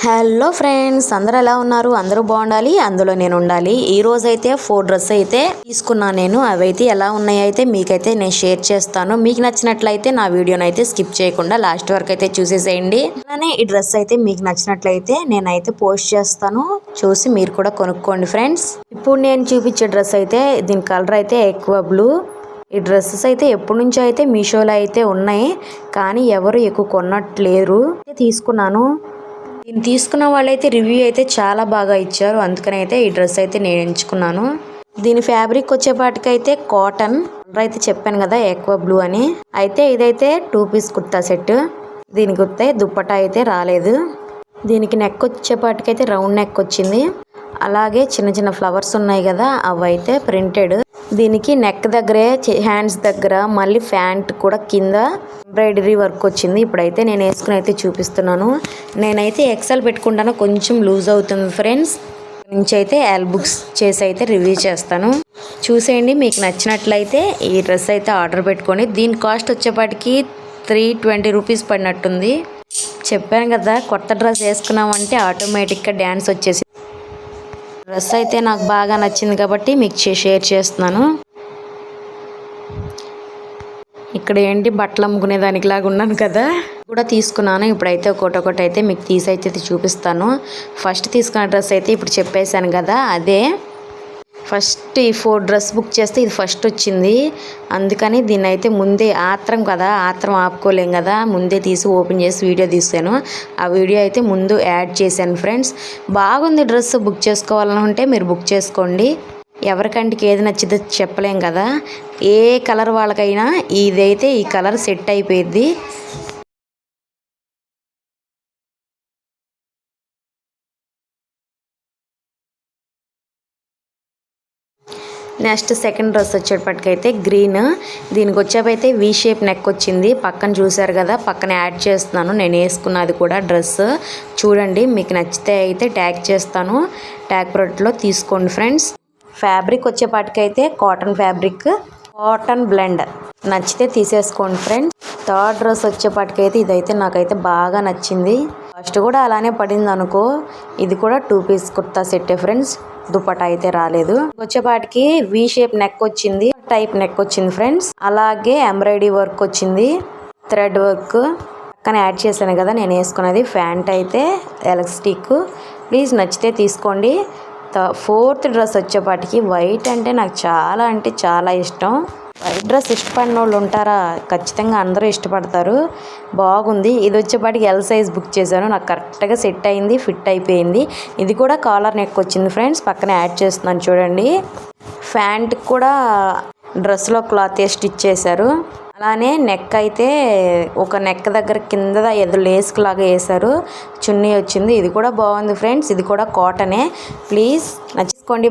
Hello friends, అందరూ ఎలా ఉన్నారు? అందరూ బాగుండాలి, అందులో నేను ఉండాలి. ఈ రోజు అయితే 4 డ్రెస్ అయితే తీసుకున్నాను నేను. అవైతే ఎలా ఉన్నాయి అయితే మీకైతే నేను షేర్ చేస్తాను. మీకు నచ్చినట్లయితే నా వీడియోని అయితే స్కిప్ చేయకుండా లాస్ట్ వరకు అయితే చూసేసేయండి. అలానే ఈ డ్రెస్ అయితే మీకు నచ్చినట్లయితే నేనైతే పోస్ట్ చేస్తాను, చూసి మీరు కూడా కొనుక్కోండి ఫ్రెండ్స్. ఇప్పుడు నేను చూపించే డ్రెస్ అయితే దీని కలర్ అయితే ఎక్కువ బ్లూ. ఈ డ్రెస్సెస్ అయితే ఎప్పటి నుంచో అయితే మీషోలో అయితే ఉన్నాయి, కానీ ఎవరు ఎక్కువ కొనట్లేరు. తీసుకున్నాను. దీన్ని తీసుకున్న వాళ్ళైతే రివ్యూ అయితే చాలా బాగా ఇచ్చారు, అందుకని అయితే ఈ డ్రెస్ అయితే నేను ఎంచుకున్నాను. దీని ఫ్యాబ్రిక్ వచ్చేపాటికైతే కాటన్ అయితే చెప్పాను కదా ఎక్కువ బ్లూ అని. అయితే ఇదైతే 2 పీస్ కుర్తా సెట్. దీనికి వస్తే దుప్పటా అయితే రాలేదు. దీనికి నెక్ వచ్చేపాటికైతే రౌండ్ నెక్ వచ్చింది. అలాగే చిన్న చిన్న ఫ్లవర్స్ ఉన్నాయి కదా, అవి అయితే ప్రింటెడ్. దీనికి నెక్ దగ్గరే హ్యాండ్స్ దగ్గర మళ్ళీ ప్యాంట్ కూడా కింద ఎంబ్రాయిడరీ వర్క్ వచ్చింది. ఇప్పుడైతే నేను వేసుకుని అయితే చూపిస్తున్నాను. నేనైతే ఎక్సెల్ పెట్టుకుంటాను, కొంచెం లూజ్ అవుతుంది ఫ్రెండ్స్. నుంచి అయితే బుక్స్ చేసి అయితే రివ్యూ చేస్తాను, చూసేయండి. మీకు నచ్చినట్లయితే ఈ డ్రెస్ అయితే ఆర్డర్ పెట్టుకోండి. దీని కాస్ట్ వచ్చేపాటికి 320 రూపీస్ పడినట్టుంది. చెప్పాను కదా, కొత్త డ్రెస్ వేసుకున్నామంటే ఆటోమేటిక్గా డ్యాన్స్ వచ్చేసి. డ్రెస్ అయితే నాకు బాగా నచ్చింది కాబట్టి మీకు షేర్ చేస్తున్నాను. ఇక్కడ ఏంటి బట్టలు అమ్ముకునే దానికిలాగా ఉన్నాను కదా, కూడా తీసుకున్నాను. ఇప్పుడైతే ఒకటి అయితే మీకు తీసైతే చూపిస్తాను. ఫస్ట్ తీసుకున్న డ్రెస్ అయితే ఇప్పుడు చెప్పేశాను కదా, అదే ఫస్ట్ ఈ 4 డ్రెస్ బుక్ చేస్తే ఇది ఫస్ట్ వచ్చింది. అందుకని దీన్ని అయితే ముందే ఆత్రం కదా, ఆత్రం ఆపుకోలేం కదా, ముందే తీసి ఓపెన్ చేసి వీడియో తీసాను. ఆ వీడియో అయితే ముందు యాడ్ చేశాను ఫ్రెండ్స్. బాగుంది డ్రెస్. బుక్ చేసుకోవాలనుకుంటే మీరు బుక్ చేసుకోండి. ఎవరికంటికి ఏది నచ్చితే చెప్పలేం కదా. ఏ కలర్ వాళ్ళకైనా ఇదైతే ఈ కలర్ సెట్ అయిపోయింది. నెక్స్ట్ సెకండ్ డ్రెస్ వచ్చేటప్పటికైతే గ్రీన్. దీనికి వచ్చేపైతే వీ షేప్ నెక్ వచ్చింది. పక్కన చూసారు కదా, పక్కన యాడ్ చేస్తున్నాను నేను వేసుకున్నది కూడా డ్రెస్. చూడండి, మీకు నచ్చితే అయితే ట్యాగ్ చేస్తాను. ట్యాగ్ ప్రొడక్ట్లో తీసుకోండి ఫ్రెండ్స్. ఫ్యాబ్రిక్ వచ్చేపాటికైతే కాటన్ ఫ్యాబ్రిక్, కాటన్ బ్లెండ్. నచ్చితే తీసేసుకోండి ఫ్రెండ్స్. థర్డ్ డ్రెస్ వచ్చేపాటికైతే ఇదైతే నాకైతే బాగా నచ్చింది. ఫస్ట్ కూడా అలానే పడింది అనుకో. ఇది కూడా 2 పీస్ కుర్తా సెట్టే ఫ్రెండ్స్. దుపట్టా అయితే రాలేదు. వచ్చేపాటికి వీ షేప్ నెక్ వచ్చింది, టైప్ నెక్ వచ్చింది ఫ్రెండ్స్. అలాగే ఎంబ్రాయిడరీ వర్క్ వచ్చింది, థ్రెడ్ వర్క్. కానీ యాడ్ చేశాను కదా నేను వేసుకున్నది. ప్యాంట్ అయితే ఎలాస్టిక్. ప్లీజ్ నచ్చితే తీసుకోండి. ఫోర్త్ డ్రెస్ వచ్చేపాటికి వైట్ అంటే నాకు చాలా ఇష్టం. వైట్ డ్రెస్ ఇష్టపడిన వాళ్ళు ఉంటారా? ఖచ్చితంగా అందరూ ఇష్టపడతారు. బాగుంది. ఇది వచ్చేపాటికి ఎల్ సైజ్ బుక్ చేశాను. నాకు కరెక్ట్గా సెట్ అయింది, ఫిట్ అయిపోయింది. ఇది కూడా కాలర్ నెక్ వచ్చింది ఫ్రెండ్స్. పక్కన యాడ్ చేస్తున్నాను చూడండి. ప్యాంట్ కూడా డ్రెస్లో క్లాత్ స్టిచ్ చేశారు. అలానే నెక్ అయితే ఒక నెక్ దగ్గర కింద ఏదో లేస్క్ లాగా వేశారు. చున్నీ వచ్చింది. ఇది కూడా బాగుంది ఫ్రెండ్స్. ఇది కూడా కాటనే. ప్లీజ్ నచ్చుకోండి.